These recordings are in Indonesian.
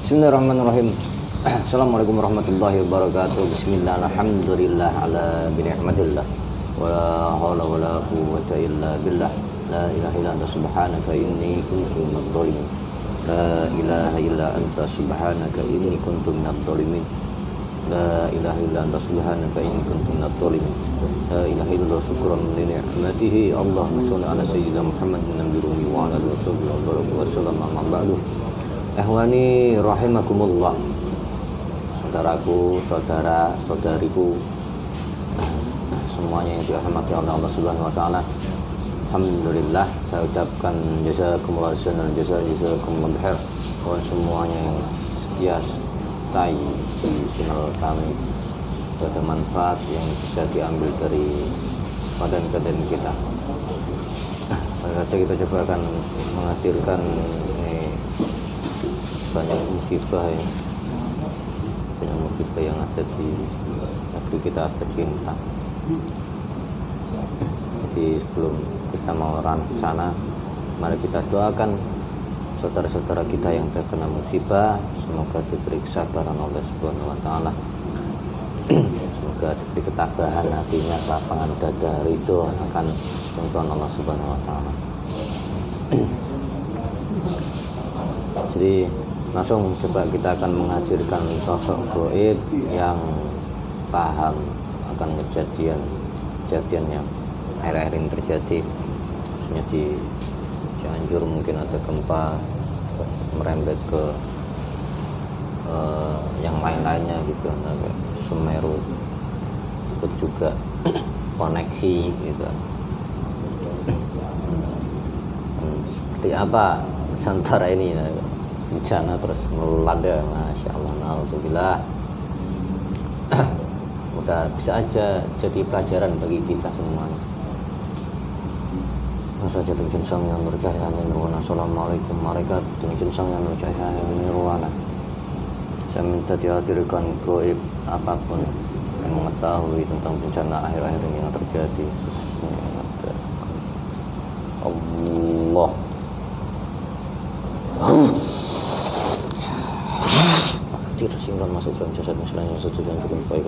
Bismillahirrahmanirrahim. Assalamualaikum warahmatullahi wabarakatuh. Bismillah, alhamdulillah ala bini'matillah, wa la hawla wa la quwwata illa billah. La ilaha illa anta subhanaka inni kuntu minadh dhalimin. La ilaha illa anta subhanaka inni kuntu minadh dhalimin. La ilaha illa anta subhanaka inni kuntu minadh dhalimin. La ilaha illa syukran li ni'matihi. Allahumma shalli ala sayyidina Muhammadin nabiyyi wa ala alihi wa sallam. Amma ba'du. Ehwani rahimakumullah, saudaraku, saudariku, semuanya yang dirahmati oleh Allah Subhanahu wa taala. Alhamdulillah, saya ucapkan jazakumullah khairan, jazakumullah khair buat semuanya yang setia stay di channel kami. Ada manfaat yang bisa diambil dari konten-konten kita. Pada saja kita coba akan menghadirkan banyak musibah yang ada di negeri kita tercinta. Jadi sebelum kita mau ranah ke sana, mari kita doakan saudara-saudara kita yang terkena musibah, semoga diberi kesabaran oleh Subhanahu wa taala. Semoga diberi ketabahan hatinya, lapangan dada, ridho akan tuntunan Allah Subhanahu wa taala. Jadi langsung coba kita akan menghadirkan sosok gaib yang paham akan kejadian yang akhir-akhir ini terjadi, khususnya di Cianjur. Mungkin ada gempa merembet ke yang lain-lainnya gitu, sampai Semeru ikut juga koneksi gitu. Seperti apa Nusantara ini ya? Bencana terus melanda, masya Allah, alhamdulillah. Mudah bisa aja jadi pelajaran bagi kita semuanya. Masa jatuh jinsang yang bercahaya nirwana. Assalamualaikum warahmatullahi jinsang yang bercahaya nirwana. Saya minta dihadirkan gaib apapun yang mengetahui tentang bencana akhir-akhir ini yang terjadi. Allah. Tidak singgal masuk dalam jasad selain yang satu dan cukup baik.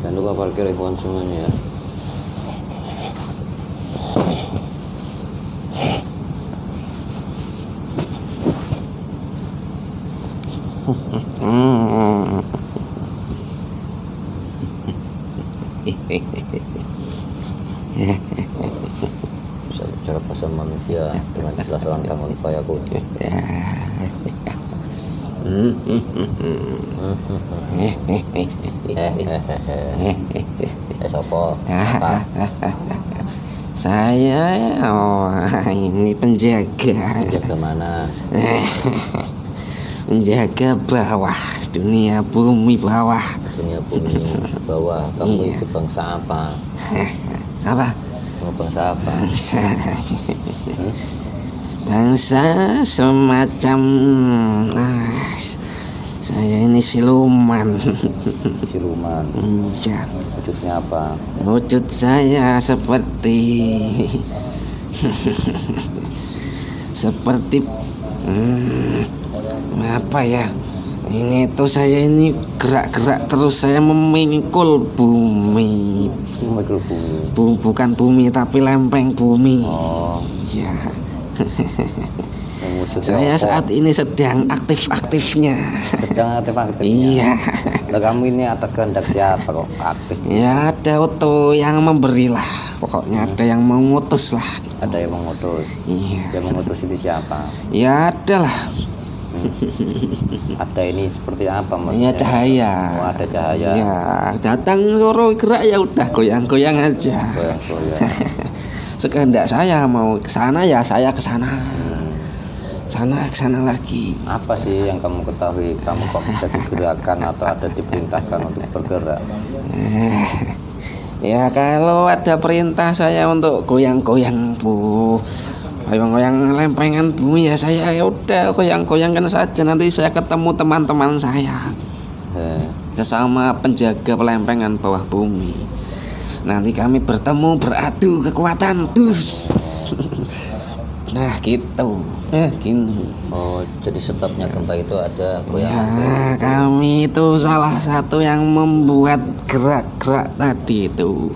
Jangan lupa parkir ikhwan semuanya ya. Cara pasal manusia dengan jelas lantang oleh saya aku. Sopo? Saya ini penjaga. Penjaga mana? Menjaga bawah, dunia bumi bawah. Dunia bumi bawah. Kamu itu bangsa apa? Apa? Bangsa apa? Bangsa semacam saya ini siluman. Siluman. Ya. Wujudnya apa? Wujud saya seperti apa ya? Ini tuh saya ini gerak-gerak terus, saya memikul bumi. Memikul bumi. Bukan bumi tapi lempeng bumi. Oh. Ya. Saya saat ini sedang aktif-aktifnya. Sedang aktif-aktifnya. Iya. Lah kamu ini atas kehendak siapa kok aktif? Ya ada auto yang memberilah. pokoknya ada yang mengutus lah. Ada yang mengutus. Iya. Yang mengutus itu siapa? Ya ada lah. Ada ini seperti apa Ya maksudnya? cahaya. Oh, ada cahaya. Ya datang suruh gerak ya udah goyang-goyang aja. Goyang-goyang. Sekehendak saya mau ke sana ya saya ke sana. Sana ke sana lagi. Apa sih yang kamu ketahui? Kamu kok bisa digerakkan atau ada diperintahkan untuk bergerak? Ya kalau ada perintah saya untuk goyang-goyang bu, goyang-goyang lempengan bumi ya saya ya udah goyang-goyangkan saja. Nanti saya ketemu teman-teman saya sesama penjaga pelempengan bawah bumi. Nanti kami bertemu beradu kekuatan dus. Nah gitu. Gini. Oh, jadi sebabnya gempa itu ada Ya goyangan. kami itu salah satu yang membuat gerak-gerak tadi itu.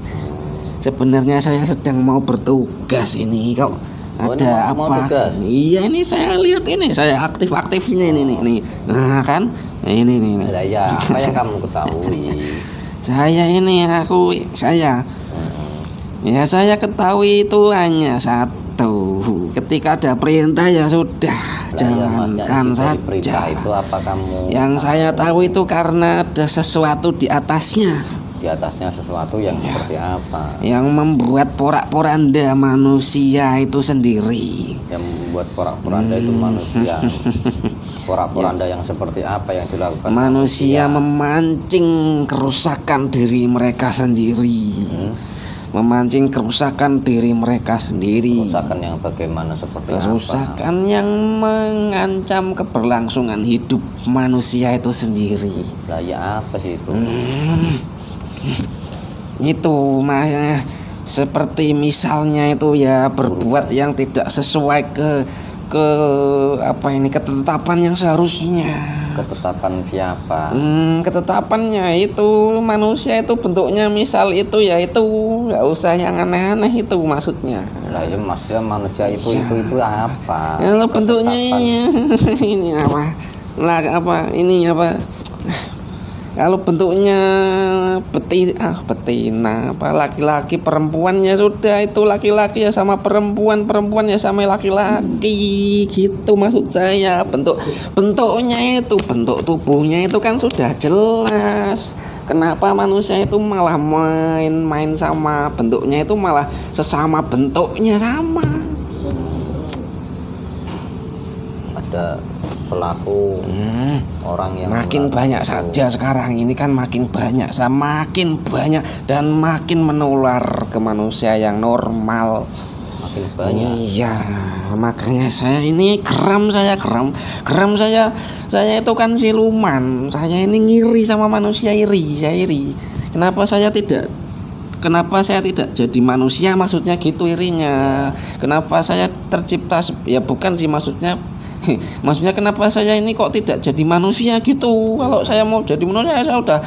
Sebenarnya saya sedang mau bertugas ini kok. Oh, Ada mau apa? tugas? Iya ini saya lihat ini saya aktif-aktifnya ini nih. Nah kan ini nih. Ada ya, apa yang kamu ketahui? Saya ya saya ketahui itu hanya satu. Ketika ada perintah ya sudah jalankan Dari perintah saja. itu apa kamu? Yang saya tahu itu karena ada sesuatu di atasnya Di atasnya sesuatu yang seperti apa? yang membuat porak-poranda manusia itu sendiri. Yang membuat porak-poranda itu manusia. Porak-poranda yang seperti apa yang dilakukan Manusia memancing kerusakan diri mereka sendiri. Memancing kerusakan diri mereka sendiri. Kerusakan yang bagaimana seperti Kerusakan yang mengancam keberlangsungan hidup manusia itu sendiri. apa? Lah ya apa sih itu? Itu seperti misalnya itu ya berbuat yang tidak sesuai ke apa ini ketetapan yang seharusnya. Ketetapan siapa? Ketetapannya itu manusia itu bentuknya misal itu ya itu nggak usah yang aneh-aneh itu maksudnya. Lah ya maksudnya manusia itu apa? Kalau bentuknya Ketetapan. ini apa? Lah apa ini apa? Kalau bentuknya betina apa laki-laki perempuan ya sudah itu laki-laki ya sama perempuan ya sama laki-laki gitu maksud saya bentuknya itu bentuk tubuhnya itu kan sudah jelas. Kenapa manusia itu malah main-main sama bentuknya itu malah sesama bentuknya sama. Ada pelaku orang yang makin banyak saja sekarang ini kan makin banyak dan makin menular ke manusia yang normal. makin banyak. Iya, makanya saya ini geram saya itu kan siluman. Saya ini ngiri sama manusia, saya iri. Kenapa saya tidak jadi manusia, maksudnya gitu irinya. Kenapa saya tercipta ya bukan sih maksudnya kenapa saya ini kok tidak jadi manusia gitu. Kalau saya mau jadi manusia saya udah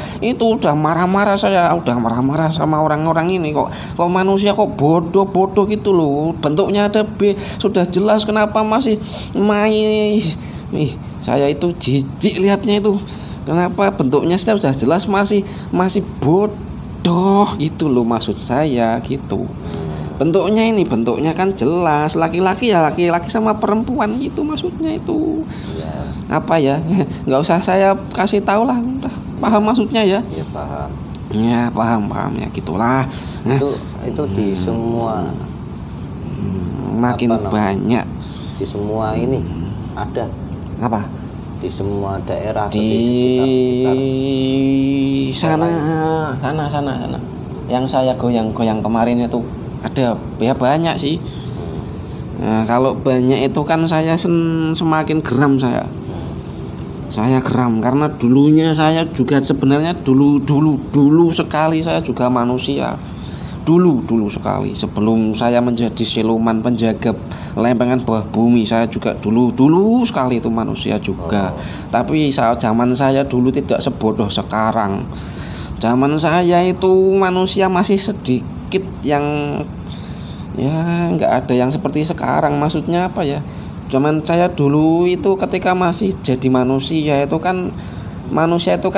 marah-marah sama orang-orang ini kok manusia kok bodoh gitu loh. Bentuknya ada sudah jelas kenapa masih main. Saya itu jijik lihatnya itu. Kenapa bentuknya sudah jelas masih bodoh gitu loh maksud saya gitu. Bentuknya kan jelas laki-laki sama perempuan gitu maksudnya itu Ya, apa ya nggak usah saya kasih tahu lah udah paham maksudnya ya ya paham. ya paham ya gitulah. Itu di semua Makin apa namanya? banyak Di semua ini ada apa di semua daerah atau di sekitar sana yang saya goyang kemarin itu ada ya banyak sih. Nah, kalau banyak itu kan saya semakin geram saya geram karena dulunya saya juga sebenarnya dulu sekali saya juga manusia dulu sekali sebelum saya menjadi siluman penjaga lempengan bawah bumi. Saya juga dulu sekali itu manusia juga. Tapi zaman saya dulu tidak sebodoh sekarang. Zaman saya itu manusia masih sedikit yang ya nggak ada yang seperti sekarang. Maksudnya apa ya, zaman saya dulu itu ketika masih jadi manusia itu kan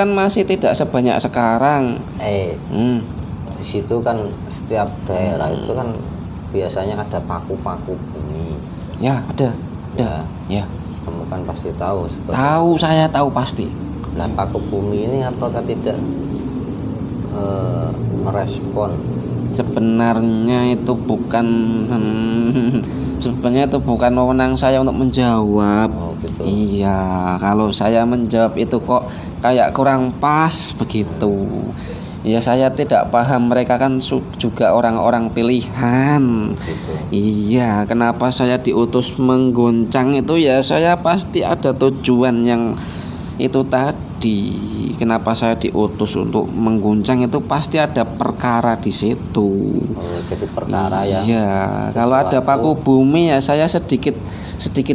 masih tidak sebanyak sekarang. di situ kan setiap daerah itu kan biasanya ada paku-paku bumi. Ya, ada. Ya. Kamu kan pasti tahu. Tahu, saya tahu pasti. Nah, paku bumi ini apakah tidak merespon? Sebenarnya itu bukan sebenarnya itu bukan wewenang saya untuk menjawab. Oh, gitu. Iya, kalau saya menjawab itu kok kayak kurang pas begitu. Ya saya tidak paham, mereka kan juga orang-orang pilihan. Gitu. Iya, kenapa saya diutus menggoncang itu ya saya pasti ada tujuan yang itu tadi. Kenapa saya diutus untuk mengguncang itu pasti ada perkara di situ. Oh, jadi perkara ya. Iya, kalau ada paku bumi ya saya sedikit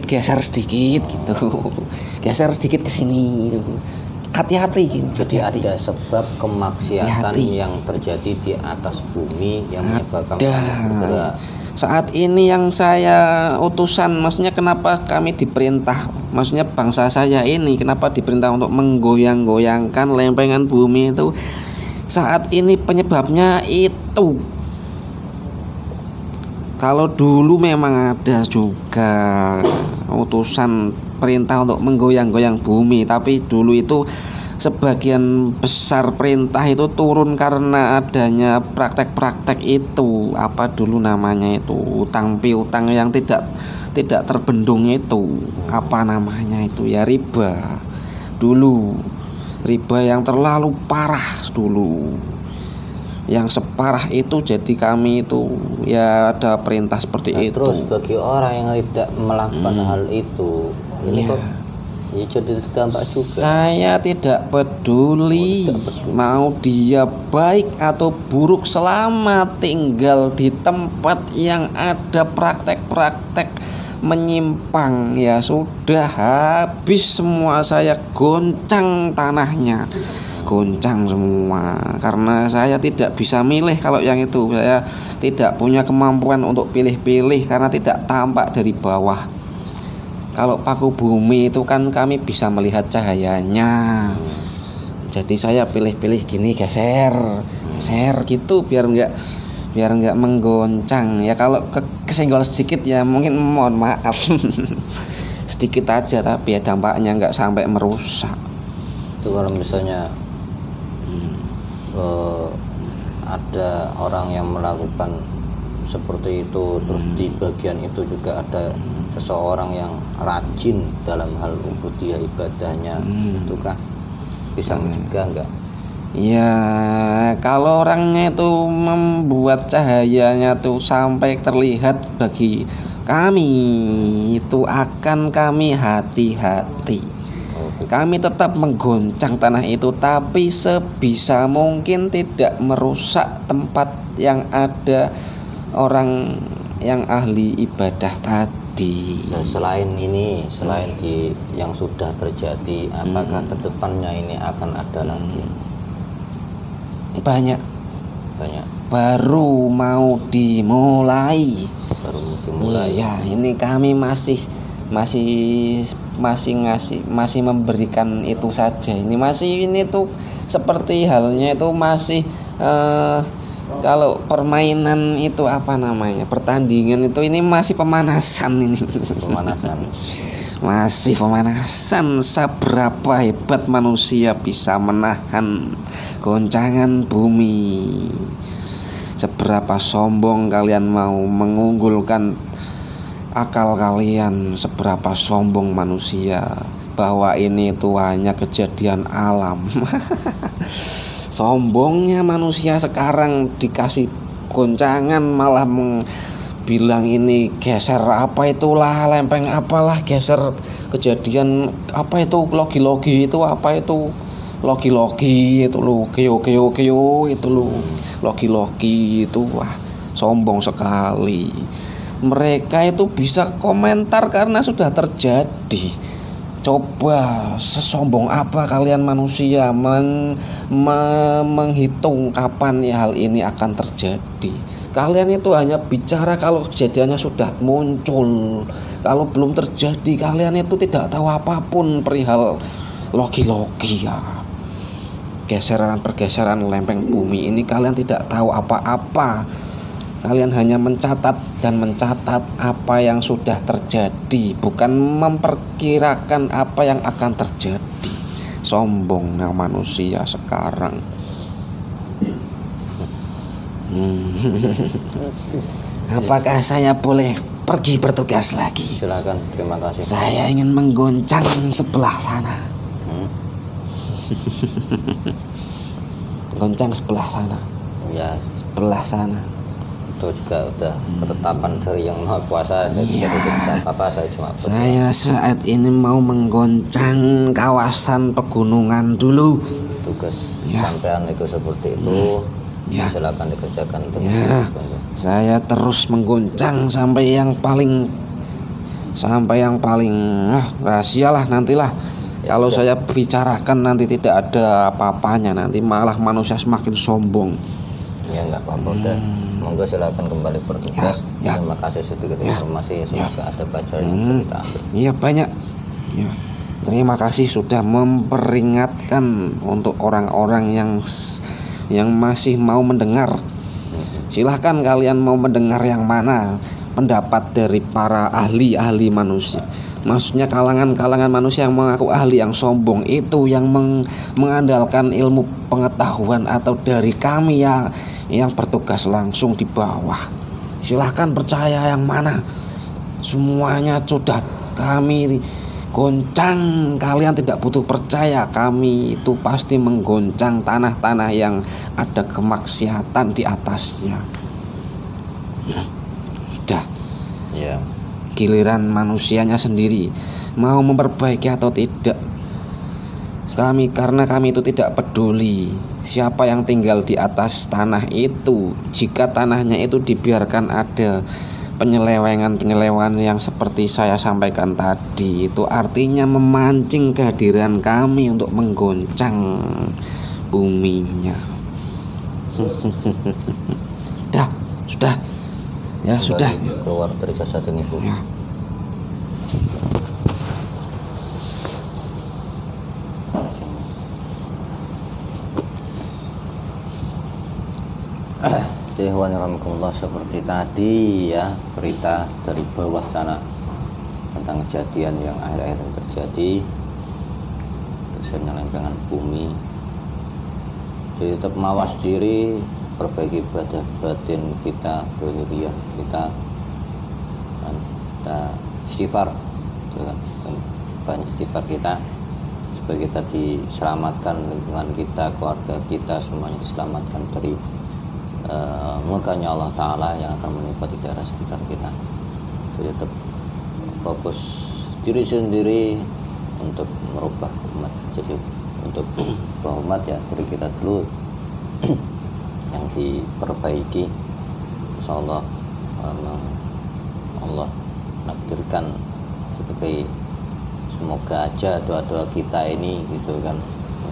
geser sedikit gitu. Geser sedikit ke sini. Hati-hati gitu. Jadi ada sebab kemaksiatan Hati-hati. yang terjadi di atas bumi yang menyebabkan bergerak. Saat ini yang saya utusan, maksudnya kenapa kami diperintah, maksudnya bangsa saya ini kenapa diperintah untuk menggoyang-goyangkan lempengan bumi itu. Saat ini penyebabnya itu. Kalau dulu memang ada juga utusan perintah untuk menggoyang-goyang bumi, tapi dulu itu sebagian besar perintah itu turun karena adanya praktek-praktek itu, apa dulu namanya itu, utang piutang yang tidak terbendung itu, apa namanya itu ya, riba. Dulu riba yang terlalu parah dulu, yang separah itu, jadi kami itu ya ada perintah seperti Nah, itu. terus bagi orang yang tidak melakukan hal itu, ini Ya. kok ya jadi terdampak juga. Saya tidak peduli mau dia baik atau buruk, selama tinggal di tempat yang ada praktek-praktek menyimpang ya sudah, habis semua, saya goncang tanahnya, goncang semua, karena saya tidak bisa milih. Kalau yang itu saya tidak punya kemampuan untuk pilih-pilih karena tidak tampak dari bawah. Kalau paku bumi itu kan kami bisa melihat cahayanya. Jadi saya pilih-pilih gini, geser gitu biar nggak menggoncang. Ya kalau kesenggol sedikit ya mungkin mohon maaf. Sedikit aja, tapi ya dampaknya nggak sampai merusak. Itu kalau misalnya ada orang yang melakukan seperti itu, terus di bagian itu juga ada seseorang yang rajin dalam hal ubudiyah ibadahnya, itu kah bisa mencegah enggak? Ya kalau orangnya itu membuat cahayanya tuh sampai terlihat bagi kami, itu akan kami hati-hati. Kami tetap menggoncang tanah itu, tapi sebisa mungkin tidak merusak tempat yang ada orang yang ahli ibadah tadi. Dan selain ini, selain di yang sudah terjadi, apakah kedepannya ini akan ada lagi? Banyak baru mau dimulai. Iya, ini kami masih memberikan itu saja. Ini tuh seperti halnya itu masih kalau permainan itu apa namanya, pertandingan itu, ini masih pemanasan ini. Masih pemanasan. Seberapa hebat manusia bisa menahan goncangan bumi, seberapa sombong kalian mau mengunggulkan akal kalian, seberapa sombong manusia bahwa ini itu hanya kejadian alam. Sombongnya manusia sekarang dikasih goncangan malah bilang ini geser apa itulah, lempeng apalah, geser kejadian apa itu, logi-logi itu apa itu, logi-logi itu lo, geo itu lo, logi-logi itu. Wah, sombong sekali. Mereka itu bisa komentar karena sudah terjadi. Coba sesombong apa kalian manusia menghitung kapan ya hal ini akan terjadi. Kalian itu hanya bicara kalau kejadiannya sudah muncul. Kalau belum terjadi, kalian itu tidak tahu apapun perihal logi-logi ya. pergeseran lempeng bumi ini kalian tidak tahu apa-apa. Kalian hanya mencatat apa yang sudah terjadi, bukan memperkirakan apa yang akan terjadi. Sombongnya manusia sekarang. Apakah saya boleh pergi bertugas lagi? Silakan, terima kasih. Saya ingin menggoncang sebelah sana. Goncang sebelah sana. Ya, Sebelah sana. itu juga udah ketetapan dari yang Maha Kuasa. Jadi tidak apa-apa, saya cuma Saya saat ini mau menggoncang kawasan pegunungan dulu. tugas Ya. sampean itu seperti itu. Ya. Silakan dikerjakan dengan Ya, saya terus menggoncang sampai yang paling rahasia lah nantilah. Kalau saya bicarakan nanti tidak ada apa-apanya, nanti malah manusia semakin sombong. Ya nggak apa-apa, udah. Monggo silakan kembali bertugas. Ya. Terima kasih sedikit informasi, semoga ada pelajaran yang bisa kita ambil. Iya banyak. Ya. Terima kasih sudah memperingatkan untuk orang-orang yang masih mau mendengar. Silahkan kalian mau mendengar yang mana pendapat dari para ahli-ahli manusia. Maksudnya kalangan-kalangan manusia yang mengaku ahli, yang sombong itu, yang mengandalkan ilmu pengetahuan, atau dari kami yang bertugas langsung di bawah. Silahkan percaya yang mana. Semuanya sudah kami goncang. Kalian tidak butuh percaya, kami itu pasti menggoncang tanah-tanah yang ada kemaksiatan di atasnya. Sudah. Ya. Giliran manusianya sendiri mau memperbaiki atau tidak. Karena kami itu tidak peduli siapa yang tinggal di atas tanah itu. Jika tanahnya itu dibiarkan ada penyelewengan yang seperti saya sampaikan tadi, itu artinya memancing kehadiran kami untuk menggoncang buminya. Sudah. Ya sudah. Keluar dari jasad ini, Bu. Ya. Bismillahirrahmanirrahim. Seperti tadi ya, berita dari bawah tanah tentang kejadian yang akhir-akhir yang terjadi, terusnya lempengan bumi. Jadi tetap mawas diri, perbaiki ibadah batin kita, dohiriyah kita, dan istighfar, banyak istighfar kita supaya kita diselamatkan, lingkungan kita, keluarga kita semuanya diselamatkan dari murkanya Allah Ta'ala yang akan menimpa di daerah sekitar kita. Jadi tetap fokus diri sendiri untuk merubah umat. Jadi untuk merubah umat ya dari kita dulu yang diperbaiki. Insyaallah Allah nakdirkan sebagai, semoga aja doa-doa kita ini gitu kan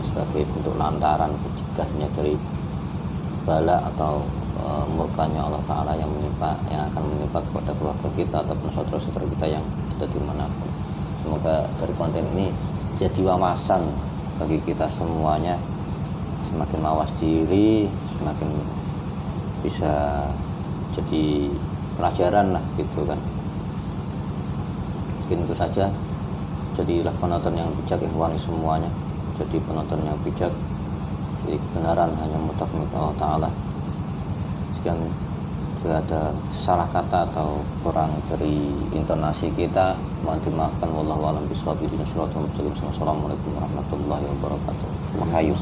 sebagai bentuk lantaran pencegahannya dari bala atau murkanya Allah Ta'ala yang akan menimpa kepada keluarga kita ataupun saudara-saudara kita yang ada dimanapun. Semoga dari konten ini jadi wawasan bagi kita semuanya, semakin mawas diri, semakin bisa jadi pelajaran lah gitu kan. Mungkin itu saja. Jadilah penonton yang bijak, ikhwani semuanya. Jadi penonton yang bijak. Jadi kebenaran hanya mutlak milik Allah Ta'ala. Sekian, jika ada salah kata atau kurang dari intonasi kita, mohon dimaafkan. Wallahu a'lam bishawab. Assalamualaikum warahmatullahi wabarakatuh. Makayu.